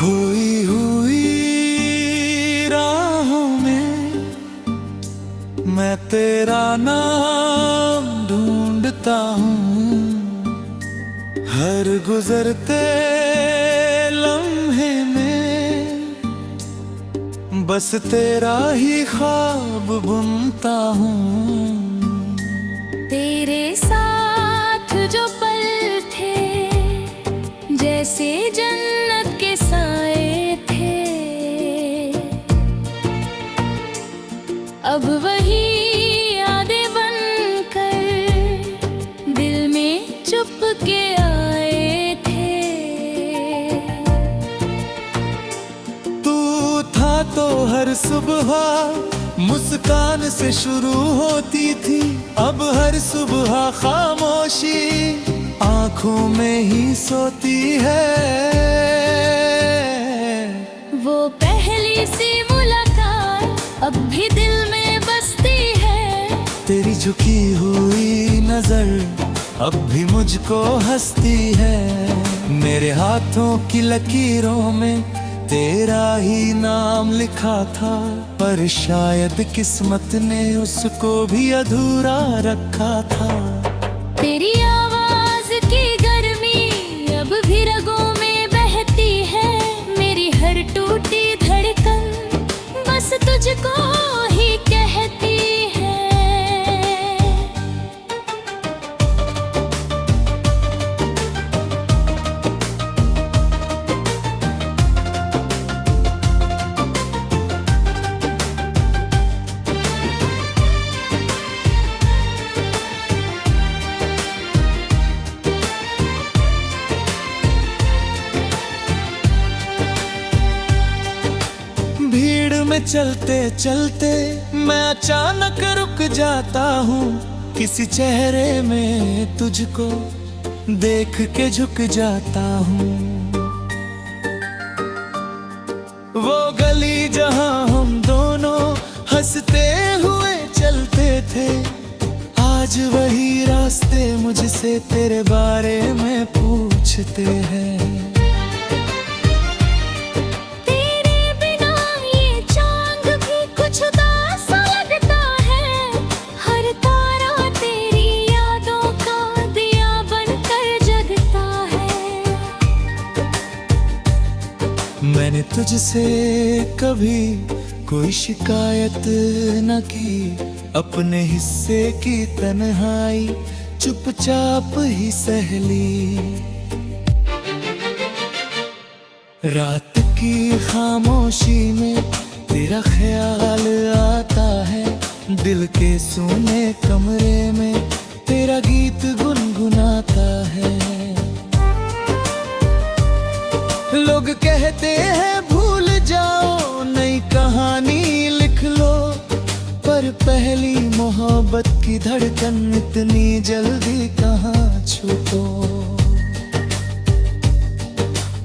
खोई हुई राहों में मैं तेरा नाम ढूंढता हूँ। हर गुजरते लम्हे में बस तेरा ही ख्वाब बुनता हूँ। तेरे साथ जो पल थे जैसे जन्नत के साए थे, अब वही यादें बनकर दिल में चुप के आए थे। तू था तो हर सुबह मुस्कान से शुरू होती थी, अब हर सुबह खामोशी आंखों में ही सोती है। वो पहली सी मुलाकात अब भी दिल में बसती है। तेरी झुकी हुई नजर अब भी मुझको हंसती है। मेरे हाथों की लकीरों में तेरा ही नाम लिखा था, पर शायद किस्मत ने उसको भी अधूरा रखा था। तेरी आवाज की गर्मी अब भी रगों में बहती है। मेरी हर टूटी धड़कन बस तुझको ही कहती है। भीड़ में चलते चलते मैं अचानक रुक जाता हूँ। किसी चेहरे में तुझको देख के झुक जाता हूँ। वो गली जहाँ हम दोनों हंसते हुए चलते थे, आज वही रास्ते मुझसे तेरे बारे में पूछते हैं। मैंने तुझसे कभी कोई शिकायत न की, अपने हिस्से की तन्हाई चुपचाप ही सह ली। रात की खामोशी में तेरा ख्याल आता है, दिल के सूने कमरे में तेरा गीत गुनगुनाता है। लोग कहते हैं भूल जाओ, नई कहानी लिख लो, पर पहली मोहब्बत की धड़कन इतनी जल्दी कहाँ छूटो।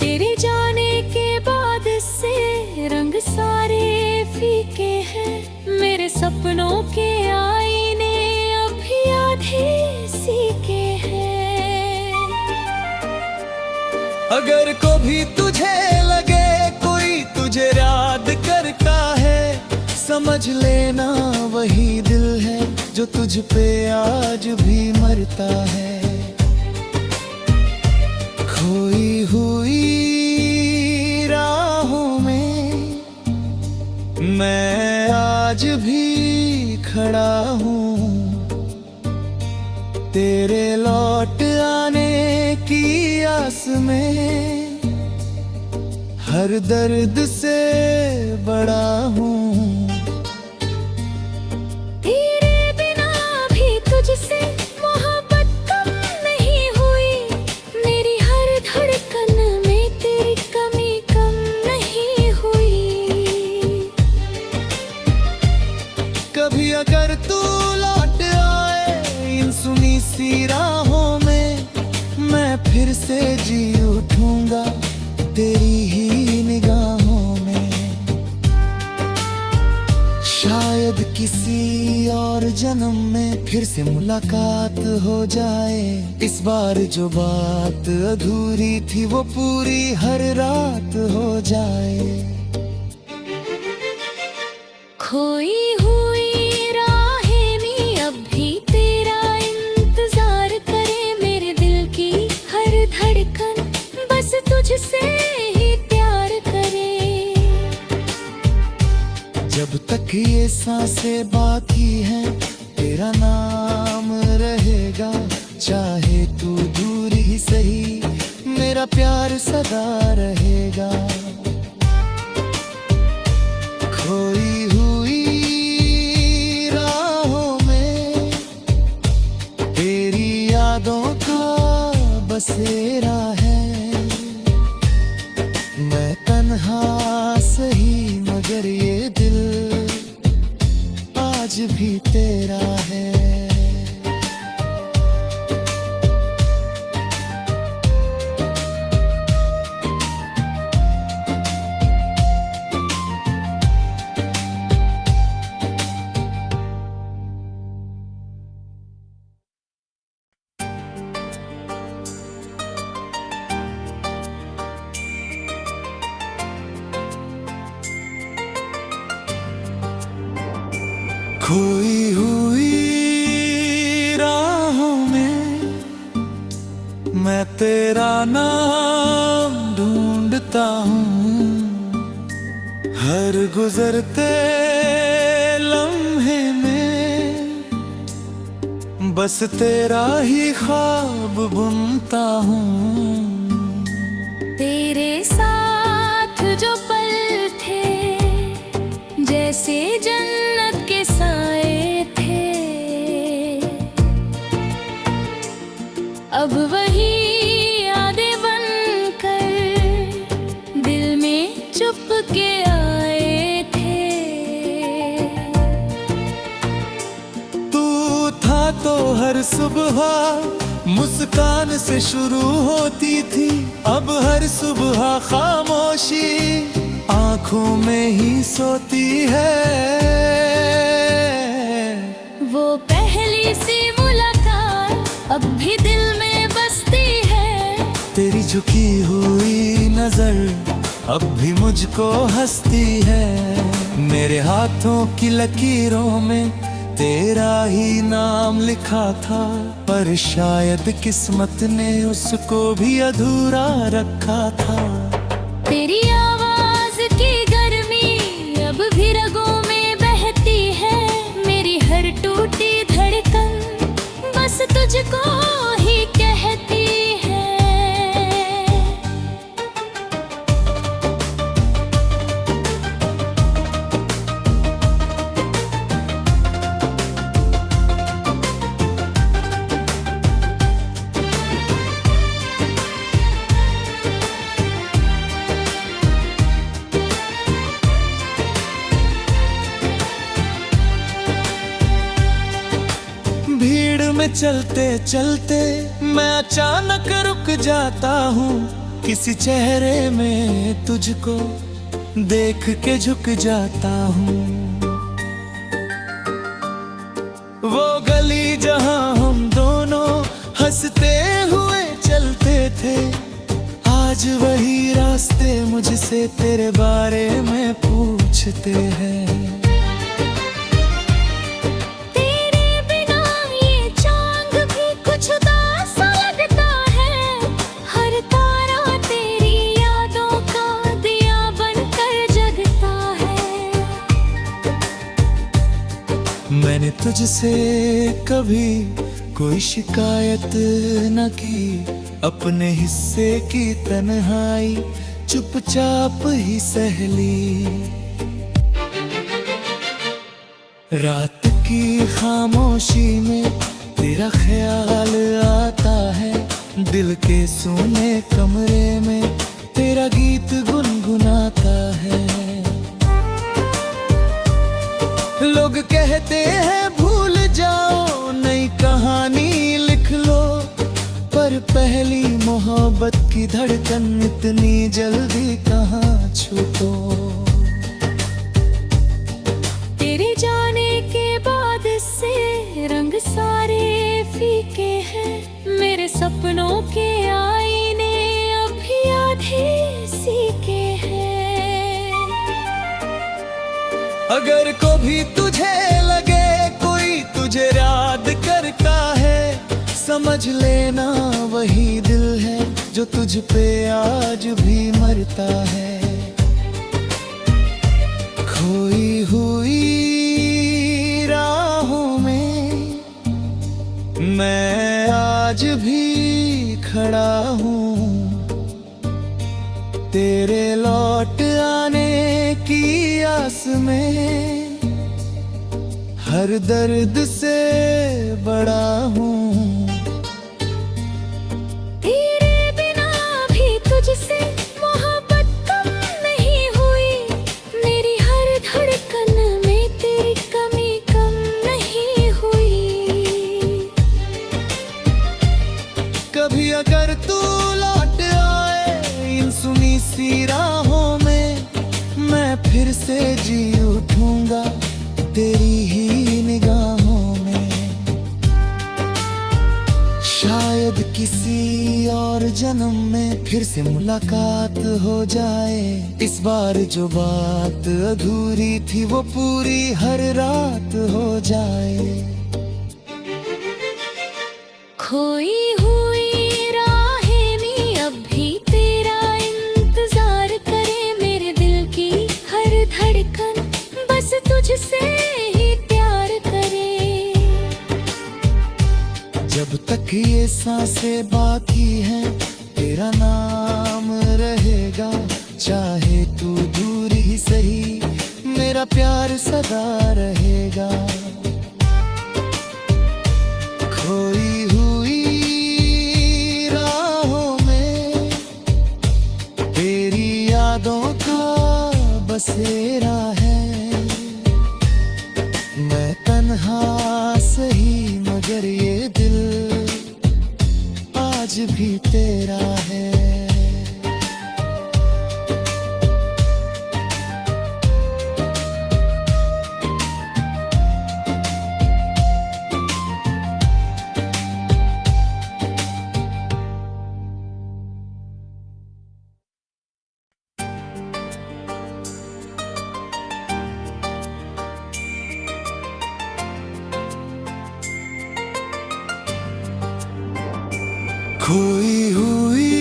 तेरे जाने के बाद से रंग सारे फीके हैं। मेरे सपनों के आईने अभी आधे सीके हैं। अगर कभी तुझे लगे कोई तुझे याद करता है, समझ लेना वही दिल है जो तुझ पे आज भी मरता है। खोई हुई राहों में मैं आज भी खड़ा हूँ, तेरे लौट आने की आस में हर दर्द से बड़ा हूँ। तेरे बिना भी तुझसे मोहब्बत कम नहीं हुई, मेरी हर धड़कन में तेरी कमी कम नहीं हुई। कभी अगर तू लौट आए इन सुनी सी राहों में, मैं फिर से जी उठूंगा तेरी ही निगाहों में। शायद किसी और जन्म में फिर से मुलाकात हो जाए। इस बार जो बात अधूरी थी वो पूरी हर रात हो जाए। खोई हुई राहें में अब भी तेरा इंतजार करे, मेरे दिल की हर धड़कन बस तुझसे ही प्यार करे। जब तक ये सांसें बाकी हैं तेरा नाम रहेगा, चाहे तू दूर ही सही मेरा प्यार सदा रहेगा। खोई हुई राहों में तेरी यादों का बसेरा है। मैं तन्हा सही मगर ये दिल आज भी तेरा है। खोई हुई राहों में मैं तेरा नाम ढूंढता हूँ, हर गुजरते लम्हे में बस तेरा ही ख्वाब बुनता हूँ। तेरे साथ जो पल थे जैसे जन्नत के साए थे, अब वही यादें बनकर दिल में चुप के आए थे। तू था तो हर सुबह मुस्कान से शुरू होती थी, अब हर सुबह खामोशी आंखों में ही सोती है। वो पहली सी मुलाकात अब भी दिल में बसती है। तेरी झुकी हुई नजर अब भी मुझको हंसती है। मेरे हाथों की लकीरों में तेरा ही नाम लिखा था, पर शायद किस्मत ने उसको भी अधूरा रखा था। तेरी आवाज की गर्मी अब भी रगों में बहती है, मेरी हर टूटी धड़कन बस तुझको ही कहती है। भीड़ में चलते चलते मैं अचानक रुक जाता हूँ, किसी चेहरे में तुझको देख के झुक जाता हूँ। वो गली जहाँ हम दोनों हंसते हुए चलते थे, आज वही रास्ते मुझसे तेरे बारे में पूछते हैं। मैंने तुझसे कभी कोई शिकायत न की, अपने हिस्से की तन्हाई चुपचाप ही सह ली। रात की खामोशी में तेरा ख्याल आता है, दिल के सूने कमरे में तेरा गीत गुनगुनाता है। लोग कहते हैं भूल जाओ नई कहानी लिख लो, पर पहली मोहब्बत की धड़कन इतनी जल्दी कहाँ छूटो। तेरे जाने के बाद से रंग सारे फीके हैं। मेरे सपनों के आईने अभी आधे सीके हैं। अगर कभी तुझे लगे कोई तुझे याद करता है, समझ लेना वही दिल है जो तुझ पे आज भी मरता है। खोई हुई राहों में मैं आज भी खड़ा हूँ, तेरे लौट आने की आस में हर दर्द से बड़ा हूँ। तेरे बिना भी तुझसे मोहब्बत कम नहीं हुई, मेरी हर धड़कन में तेरी कमी कम नहीं हुई। कभी अगर तू लौट आए इन सुनी सी राहों में, मैं फिर से जी उठूंगा तेरी ही निगाहों में। शायद किसी और जन्म में फिर से मुलाकात हो जाए। इस बार जो बात अधूरी थी वो पूरी हर रात हो जाए। खोई हुई राहें में अब भी तेरा इंतजार करे, मेरे दिल की हर धड़कन बस तुझसे ही प्यार करे। जब तक ये सांसें बाकी हैं तेरा नाम रहेगा, चाहे तू दूर ही सही मेरा प्यार सदा रहेगा। खोई हुई राहों में तेरी यादों का बसेरा है। मैं तन्हा सही मगर ये दिल आज भी तेरा है। खोई हुई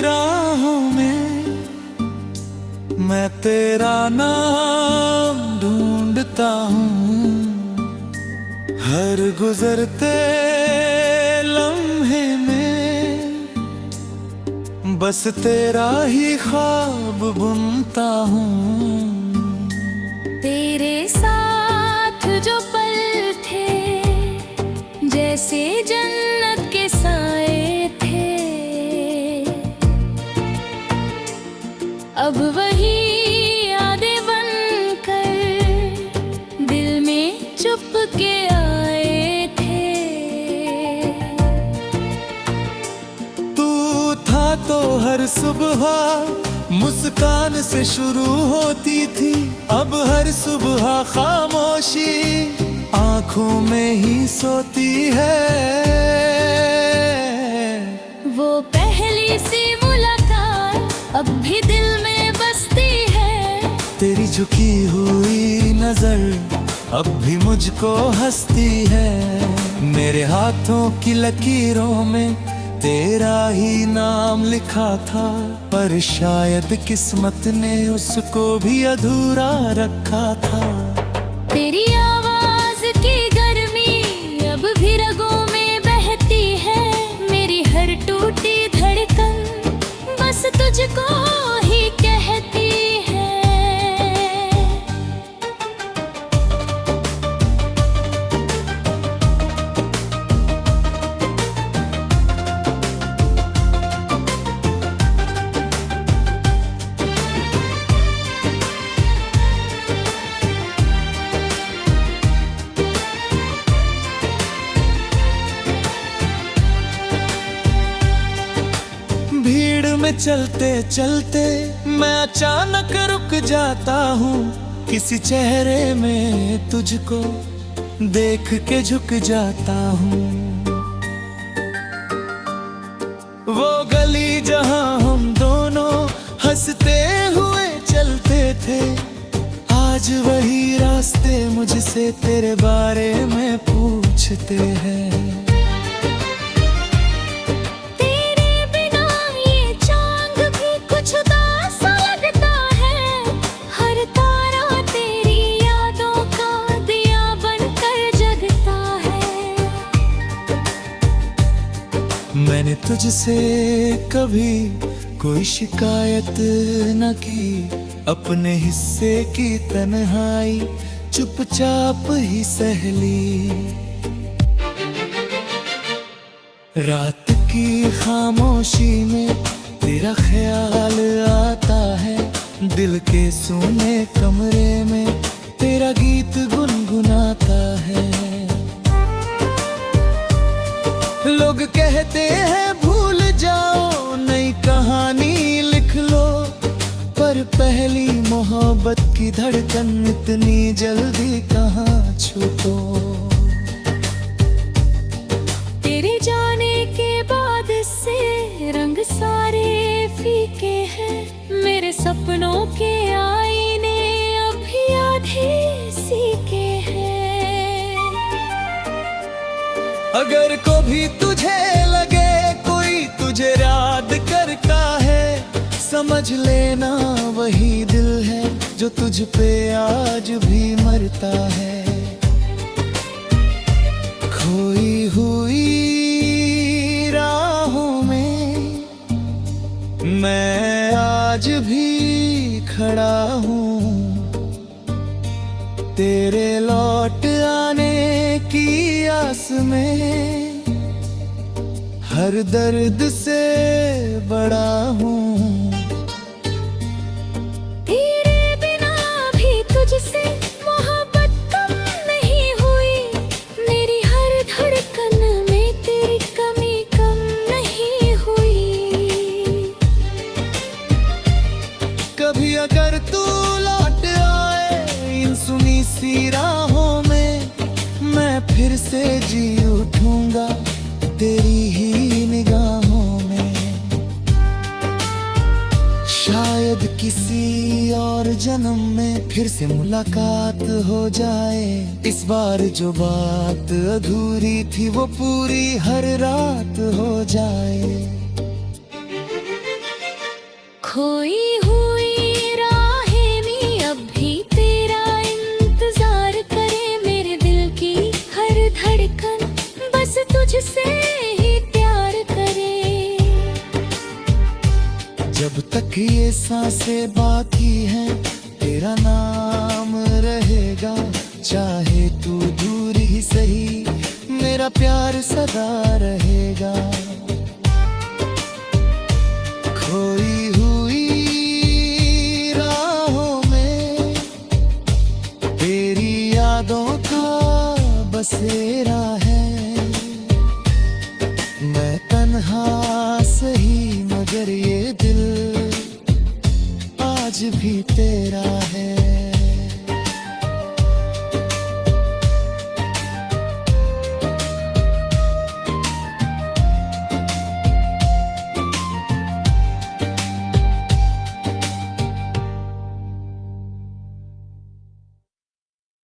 राहों में मैं तेरा नाम ढूंढता हूँ, हर गुजरते लम्हे में बस तेरा ही ख्वाब बुनता हूँ। तेरे साथ जो पल थे जैसे जन्नत के साए थे, अब वही यादें बनकर दिल में चुप के आए थे। तू था तो हर सुबह मुस्कान से शुरू होती थी, अब हर सुबह खामोशी आंखों में ही सोती है। वो पहली सी मुलाकात अब भी दिल में बसती है, तेरी झुकी हुई नजर अब भी मुझको हंसती है। मेरे हाथों की लकीरों में तेरा ही नाम लिखा था, पर शायद किस्मत ने उसको भी अधूरा रखा था। तेरी आवाज की गर्मी अब भी रगों में बहती है, मेरी हर टूटी धड़कन बस तुझको ही कहती है। भीड़ में चलते चलते मैं अचानक रुक जाता हूँ, किसी चेहरे में तुझको देख के झुक जाता हूँ। वो गली जहाँ हम दोनों हंसते हुए चलते थे, आज वही रास्ते मुझसे तेरे बारे में पूछते हैं। तेरे बिना ये चांद भी कुछ उदास लगता है, हर तारा तेरी यादों का दिया बनकर जगता है। मैंने तुझसे कभी कोई शिकायत न की, अपने हिस्से की तन्हाई चुपचाप ही सह ली। रात की खामोशी में तेरा ख्याल आता है, दिल के सूने कमरे में तेरा गीत गुनगुनाता है। लोग कहते हैं भूल जाओ, नई कहानी लिख लो, पर पहली मोहब्बत की धड़कन इतनी जल्दी कहाँ छूटो। तेरे जाने के बाद से रंग सारे फीके हैं, मेरे सपनों के आईने अभी आधे सीखे हैं। अगर कभी तुझे लगे कोई तुझे याद करता है, समझ लेना वही दिल है जो तुझ पे आज भी मरता है। खोई हुई राहों में मैं आज भी खड़ा हूँ, तेरे लौट आने की आस में हर दर्द से बड़ा हूँ। तेरे बिना भी तुझसे मोहब्बत कम नहीं हुई, मेरी हर धड़कन में तेरी कमी कम नहीं हुई। कभी अगर तू लौट आए इन सुनी सी राहों में, मैं फिर से जी उठूंगा तेरी ही निगाहों में। शायद किसी और जन्म में फिर से मुलाकात हो जाए, इस बार जो बात अधूरी थी वो पूरी हर रात हो जाए। खोई हुई राहें में अब भी तेरा इंतजार करे, मेरे दिल की हर धड़कन बस तुझसे ही प्यार करे। जब तक ये सांसें बाकी हैं तेरा नाम रहेगा, चाहे तू दूर ही सही मेरा प्यार सदा रहेगा। खोई हुई राहों में तेरी यादों का बसेरा है, मैं तन्हा सही मगर ये दिल आज भी तेरा है।